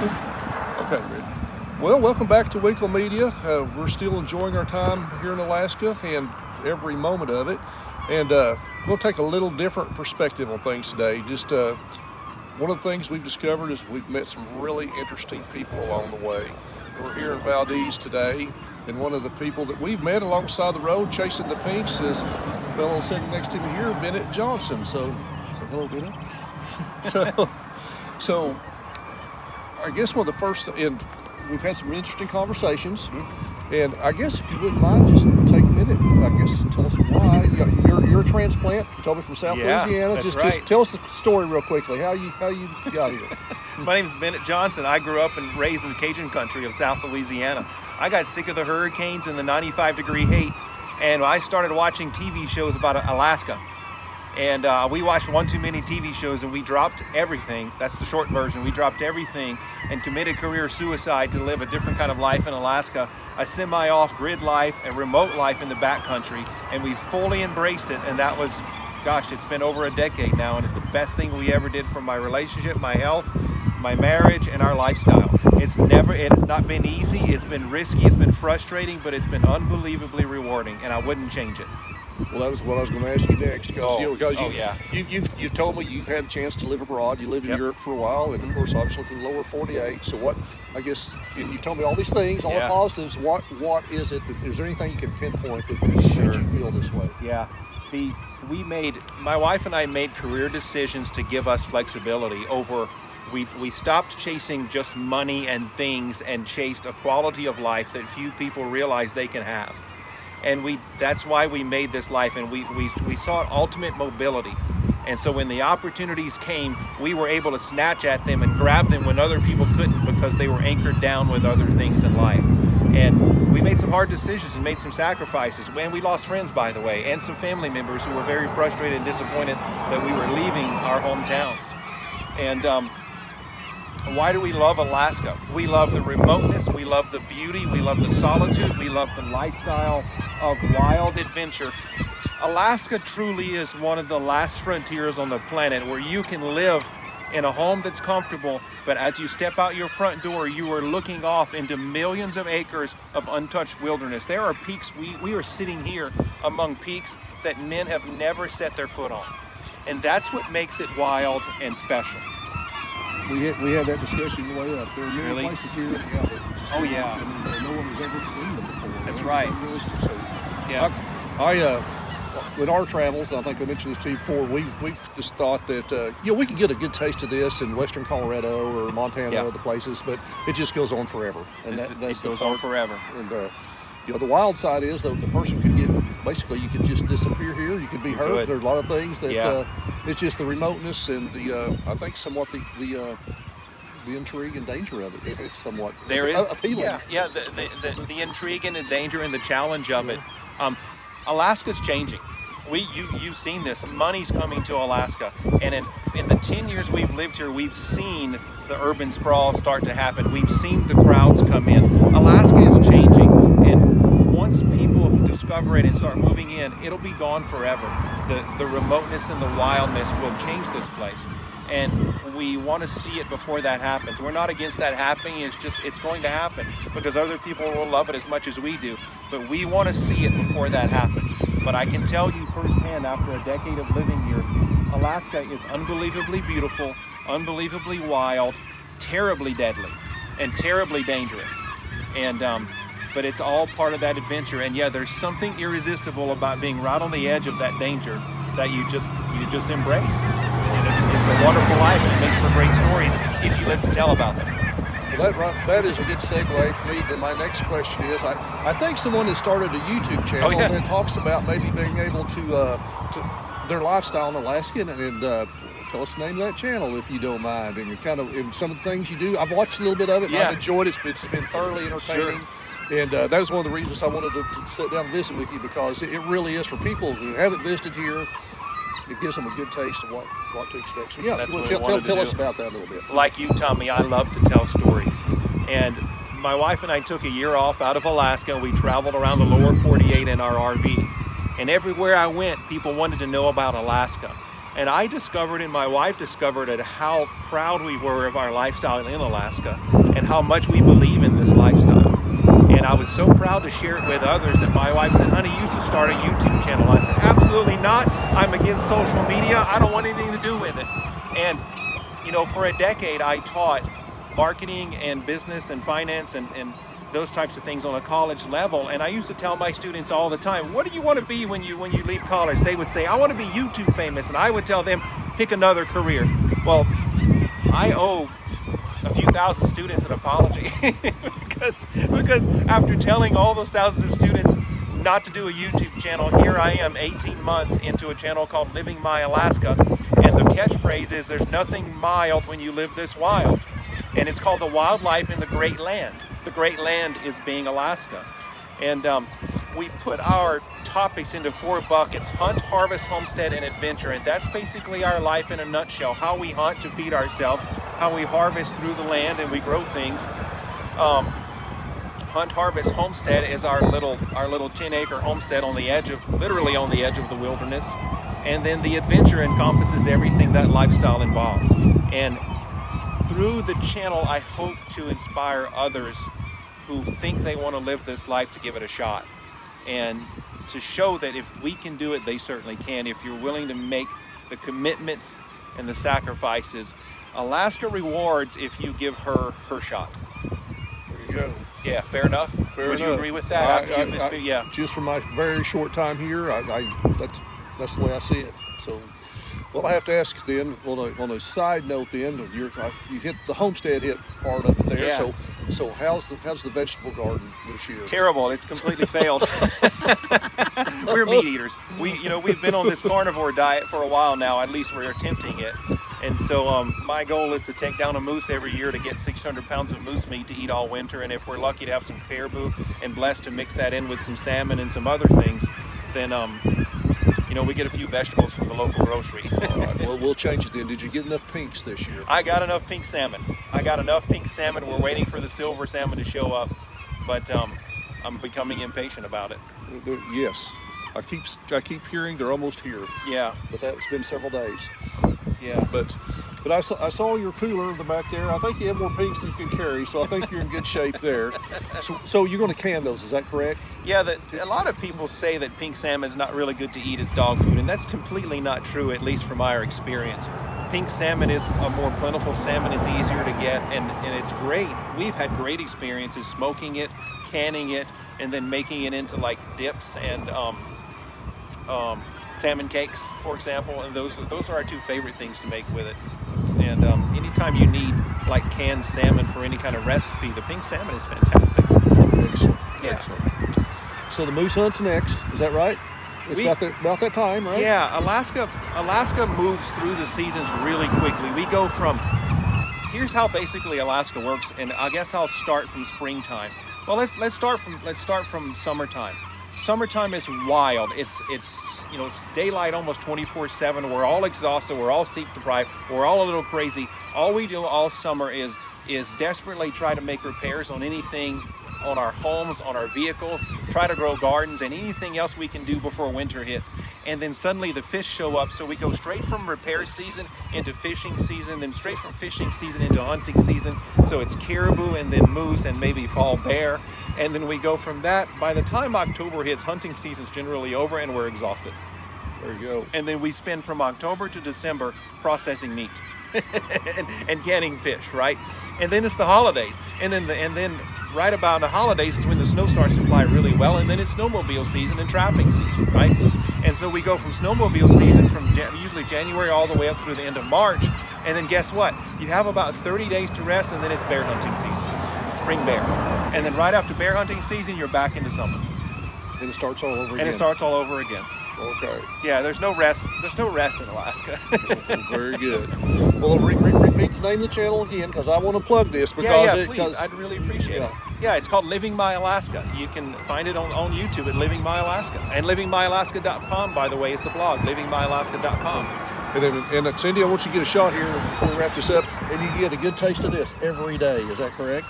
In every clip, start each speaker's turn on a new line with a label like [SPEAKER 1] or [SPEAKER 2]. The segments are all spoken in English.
[SPEAKER 1] Okay, Rick. Well, welcome back to Winkle Media. We're still enjoying our time here in Alaska and every moment of it. And we'll take a little different perspective on things today. Just one of the things we've discovered is we've met some really interesting people along the way. We're here in Valdez today, and one of the people that we've met alongside the road chasing the pinks is a fellow sitting next to me here, Bennet Johnson. So hello, Bennet. so I guess one of the first, and we've had some interesting conversations, and I guess if you wouldn't mind, just take a minute, I guess, tell us why. You're a transplant, you told me, from South Louisiana.
[SPEAKER 2] That's
[SPEAKER 1] just tell us the story real quickly, how you got here.
[SPEAKER 2] My name is Bennet Johnson. I grew up and raised in the Cajun country of South Louisiana. I got sick of the hurricanes and the 95-degree heat, and I started watching TV shows about Alaska. And we watched one too many TV shows, and we dropped everything. That's the short version. We dropped everything and committed career suicide to live a different kind of life in Alaska, a semi-off-grid life, a remote life in the backcountry, and we fully embraced it. And that was, gosh, it's been over a decade now, and it's the best thing we ever did for my relationship, my health, my marriage, and our lifestyle. It has not been easy. It's been risky. It's been frustrating, but it's been unbelievably rewarding, and I wouldn't change it.
[SPEAKER 1] Well, that was what I was going to ask you next. Because
[SPEAKER 2] yeah.
[SPEAKER 1] You've told me you've had a chance to live abroad. You lived in Europe for a while, and of course, obviously, from the lower 48. So what? I guess you've told me all these things, all the positives. What is it? Is there anything you can pinpoint that made you feel this way?
[SPEAKER 2] Yeah. My wife and I made career decisions to give us flexibility over. We stopped chasing just money and things and chased a quality of life that few people realize they can have. And that's why we made this life, and we sought ultimate mobility. And so when the opportunities came, we were able to snatch at them and grab them when other people couldn't, because they were anchored down with other things in life. And we made some hard decisions and made some sacrifices. And we lost friends, by the way, and some family members who were very frustrated and disappointed that we were leaving our hometowns. And why do we love Alaska? We love the remoteness, we love the beauty, we love the solitude, we love the lifestyle of wild adventure. Alaska truly is one of the last frontiers on the planet where you can live in a home that's comfortable, but as you step out your front door, you are looking off into millions of acres of untouched wilderness. There are peaks, we are sitting here among peaks that men have never set their foot on. And that's what makes it wild and special.
[SPEAKER 1] We had that discussion on the way up. There are many places here that
[SPEAKER 2] Oh yeah.
[SPEAKER 1] No one has ever seen them before.
[SPEAKER 2] That's right.
[SPEAKER 1] So,
[SPEAKER 2] yeah.
[SPEAKER 1] I with our travels, and I think I mentioned this to you before, we've just thought that we can get a good taste of this in western Colorado or Montana or other places, but it just goes on forever. And
[SPEAKER 2] it goes on forever.
[SPEAKER 1] And the wild side is that the person could get, basically you could just disappear here, you could be hurt. There's a lot of things that it's just the remoteness and the I think somewhat the intrigue and danger of it is somewhat appealing.
[SPEAKER 2] Yeah, the intrigue and the danger and the challenge of it. Alaska's changing. You've seen this. Money's coming to Alaska, and in the 10 years we've lived here, we've seen the urban sprawl start to happen. We've seen the crowds come in. Alaska is changing, and once people discover it and start moving in, it'll be gone forever. The remoteness and the wildness will change this place, and we want to see it before that happens. We're not against that happening. It's going to happen because other people will love it as much as we do, but we want to see it before that happens. But I can tell you firsthand, after a decade of living here, Alaska is unbelievably beautiful, unbelievably wild, terribly deadly, and terribly dangerous. And but it's all part of that adventure. And yeah, there's something irresistible about being right on the edge of that danger that you just embrace. And it's a wonderful life, and it makes for great stories if you live to tell about them.
[SPEAKER 1] Well, that is a good segue for me. Then my next question is, I think someone has started a YouTube channel that talks about maybe being able to their lifestyle in Alaska, and tell us the name of that channel if you don't mind, and kind of some of the things you do. I've watched a little bit of it, and I've enjoyed it. It's been thoroughly entertaining.
[SPEAKER 2] Sure.
[SPEAKER 1] And that was one of the reasons I wanted to sit down and visit with you, because it really is for people who haven't visited here. It gives them a good taste of what to expect. So yeah, tell us about that a little bit.
[SPEAKER 2] Like you, Tommy, I love to tell stories. And my wife and I took a year off out of Alaska, and we traveled around the lower 48 in our RV. And everywhere I went, people wanted to know about Alaska. And I discovered, and my wife discovered, at how proud we were of our lifestyle in Alaska and how much we believe in this lifestyle. And I was so proud to share it with others that my wife said, honey, you should start a YouTube channel. I said, absolutely not. I'm against social media. I don't want anything to do with it. And, you know, for a decade, I taught marketing and business and finance and those types of things on a college level. And I used to tell my students all the time, what do you want to be when you leave college? They would say, I want to be YouTube famous. And I would tell them, pick another career. Well, I owe a few thousand students an apology because after telling all those thousands of students not to do a YouTube channel, here I am 18 months into a channel called Living My Alaska, and the catchphrase is, there's nothing mild when you live this wild. And it's called The Wildlife in the Great Land. The Great Land is being Alaska. And we put our topics into 4 buckets: hunt, harvest, homestead, and adventure. And that's basically our life in a nutshell. How we hunt to feed ourselves, how we harvest through the land and we grow things. Hunt, harvest, homestead is our little 10-acre homestead on the edge of, literally on the edge of the wilderness. And then the adventure encompasses everything that lifestyle involves. And through the channel, I hope to inspire others who think they want to live this life to give it a shot, and to show that if we can do it, they certainly can. If you're willing to make the commitments and the sacrifices, Alaska rewards if you give her her shot.
[SPEAKER 1] There you go.
[SPEAKER 2] Yeah, fair enough.
[SPEAKER 1] Fair
[SPEAKER 2] Would
[SPEAKER 1] enough.
[SPEAKER 2] you agree with that? Yeah.
[SPEAKER 1] Just from my very short time here, that's the way I see it. So, well, I have to ask then, on a side note then, you hit the homestead hit part of it there.
[SPEAKER 2] Yeah.
[SPEAKER 1] So how's the vegetable garden this year?
[SPEAKER 2] Terrible. It's completely failed. We're meat eaters. We've been on this carnivore diet for a while now. At least we're attempting it. And so my goal is to take down a moose every year to get 600 pounds of moose meat to eat all winter. And if we're lucky to have some caribou and blessed to mix that in with some salmon and some other things, then we get a few vegetables from the local grocery.
[SPEAKER 1] All right, well, we'll change it then. Did you get enough pinks this year?
[SPEAKER 2] I got enough pink salmon. We're waiting for the silver salmon to show up, but I'm becoming impatient about it.
[SPEAKER 1] Yes, I keep hearing they're almost here.
[SPEAKER 2] Yeah,
[SPEAKER 1] but that's been several days.
[SPEAKER 2] Yeah,
[SPEAKER 1] but I saw your cooler in the back there. I think you have more pinks than you can carry, so I think you're in good shape there. So you're going to can those, is that correct?
[SPEAKER 2] Yeah, a lot of people say that pink salmon is not really good to eat as dog food, and that's completely not true, at least from our experience. Pink salmon is a more plentiful salmon. It's easier to get, and it's great. We've had great experiences smoking it, canning it, and then making it into like dips and salmon cakes, for example, and those are our 2 favorite things to make with it. And anytime you need like canned salmon for any kind of recipe, the pink salmon is fantastic.
[SPEAKER 1] Excellent.
[SPEAKER 2] Yeah.
[SPEAKER 1] Excellent. So the moose hunt's next, is that right? It's about that time, right?
[SPEAKER 2] Yeah, Alaska moves through the seasons really quickly. We go from, here's how basically Alaska works, and I guess I'll start from springtime. Well, let's start from summertime. Summertime is wild. It's daylight almost 24/7. We're all exhausted. We're all sleep deprived. We're all a little crazy. All we do all summer is desperately try to make repairs on anything, on our homes, on our vehicles, try to grow gardens and anything else we can do before winter hits. And then suddenly the fish show up, so we go straight from repair season into fishing season, then straight from fishing season into hunting season. So it's caribou and then moose and maybe fall bear. And then we go from that. By the time October hits, hunting season's generally over and we're exhausted.
[SPEAKER 1] There you go.
[SPEAKER 2] And then we spend from October to December processing meat and canning fish, right? And then it's the holidays. And then right about the holidays is when the snow starts to fly really well, and then it's snowmobile season and trapping season, right? And so we go from snowmobile season from usually January all the way up through the end of March, and then guess what? You have about 30 days to rest, and then it's bear hunting season, spring bear. And then right after bear hunting season, you're back into summer.
[SPEAKER 1] And it starts all over again. Okay.
[SPEAKER 2] Yeah, there's no rest. There's no rest in Alaska.
[SPEAKER 1] Very good. Well, repeat the name of the channel again, because I want to plug this. Because
[SPEAKER 2] please. I'd really appreciate it. Yeah, it's called Living My Alaska. You can find it on YouTube at Living My Alaska. And livingmyalaska.com, by the way, is the blog, livingmyalaska.com.
[SPEAKER 1] And Cindy, I want you to get a shot here before we wrap this up, and you get a good taste of this every day. Is that correct?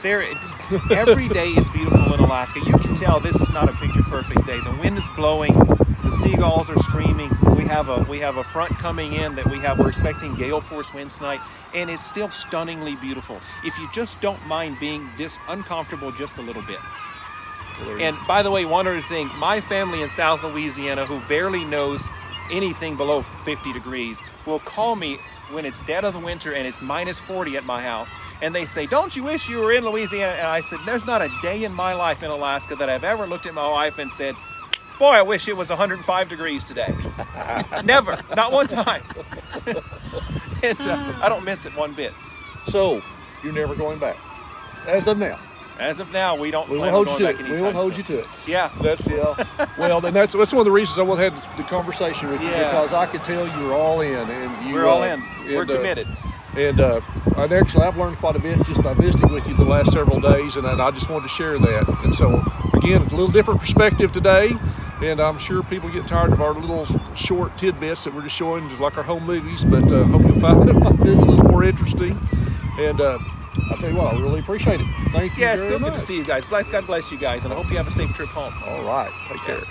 [SPEAKER 2] Every day is beautiful in Alaska. You can tell this is not a picture perfect day. The wind is blowing, The seagulls are screaming. We have a front coming in that we're expecting gale force winds tonight, and it's still stunningly beautiful. If you just don't mind being uncomfortable just a little bit. And by the way, one other thing, my family in South Louisiana, who barely knows anything below 50 degrees, will call me when it's dead of the winter and it's minus 40 at my house, and they say, "Don't you wish you were in Louisiana?" And I said, there's not a day in my life in Alaska that I've ever looked at my wife and said, "Boy, I wish it was 105 degrees today." Never, not one time. And I don't miss it one bit.
[SPEAKER 1] So you're never going back, as of now.
[SPEAKER 2] As of now, we don't.
[SPEAKER 1] We
[SPEAKER 2] plan
[SPEAKER 1] won't
[SPEAKER 2] on
[SPEAKER 1] hold you
[SPEAKER 2] going
[SPEAKER 1] to
[SPEAKER 2] back
[SPEAKER 1] it. We won't
[SPEAKER 2] anytime
[SPEAKER 1] hold
[SPEAKER 2] soon.
[SPEAKER 1] you to it.
[SPEAKER 2] Yeah.
[SPEAKER 1] That's well, then that's one of the reasons I want to have the conversation with you,
[SPEAKER 2] Yeah.
[SPEAKER 1] because I could tell you were all in, and
[SPEAKER 2] We're all in. We're committed.
[SPEAKER 1] And actually, I've learned quite a bit just by visiting with you the last several days, and I just wanted to share that. And so, again, a little different perspective today, and I'm sure people get tired of our little short tidbits that we're just showing, like our home movies, but hope you'll find this a little more interesting. And I'll tell you what, I really appreciate it. Thank you
[SPEAKER 2] Yeah, it's
[SPEAKER 1] very
[SPEAKER 2] still
[SPEAKER 1] much.
[SPEAKER 2] good to see you guys. God bless you guys, and I hope you have a safe trip home.
[SPEAKER 1] All right, take care.